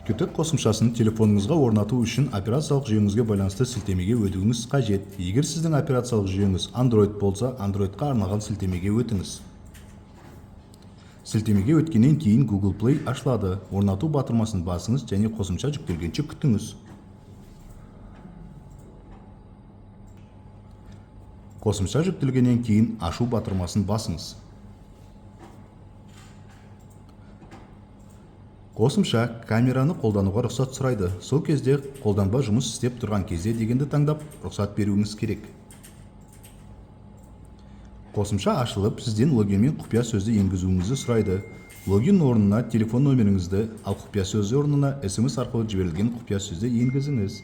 Qt қосымшасын телефоныңызға орнату үшін операциялық жүйеңізге байланысты сілтемеге өтуіңіз қажет. Егер сіздің операциялық жүйеңіз Android болса, Androidқа арналған сілтемеге өтіңіз. Сілтемеге өткеннен кейін Google Play ашылады. Орнату батырмасын басыңыз және қосымша жүктелгенше күтіңіз. Қосымша жүктелгеннен кейін ашу батырмасын басыңыз. Қосымша камераны қолдануға рұқсат сұрайды. Сол кезде қолданба жұмыс істеп тұрған кезде дегенді таңдап, рұқсат беруіңіз керек. Қосымша ашылып, сізден логин мен құпия сөзді енгізуіңізді сұрайды. Логин орнына телефон номеріңізді, ал құпия сөзі орнына SMS арқылы жіберілген құпия сөзді енгізіңіз.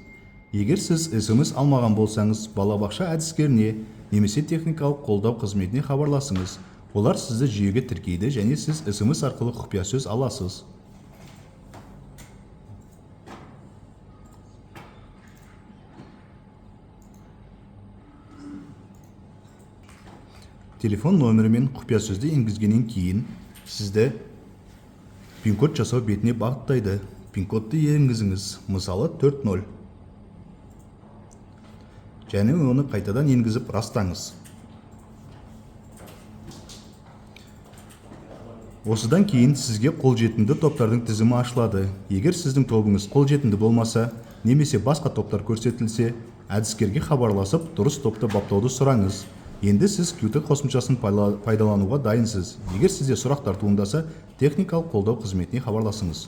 Егер сіз SMS алмаған болсаңыз, балабақша әдіскеріне немесе техникалық қолдау қызметіне хабарласыңыз. Олар сізді жүйеге тіркейді және сіз SMS арқылы құпия сөз аласыз. Телефон номері мен құпия сөзді енгізгеннен кейін сізді пин-код жасау бетіне бағыттайды. Пин-кодты енгізіңіз, мысалы 40. Және оны қайтадан енгізіп растаңыз. Осыдан кейін сізге қолжетімді топтардың тізімі ашылады. Егер сіздің тобыңыз қолжетімді болмаса, немесе басқа топтар көрсетілсе, әдіскерге хабарласып, дұрыс топты баптауды сұраңыз. Енді сіз Qt қосымшасын пайдалануға дайынсыз. Егер сізде сұрақтар туындаса, техникалық қолдау қызметіне хабарласыңыз.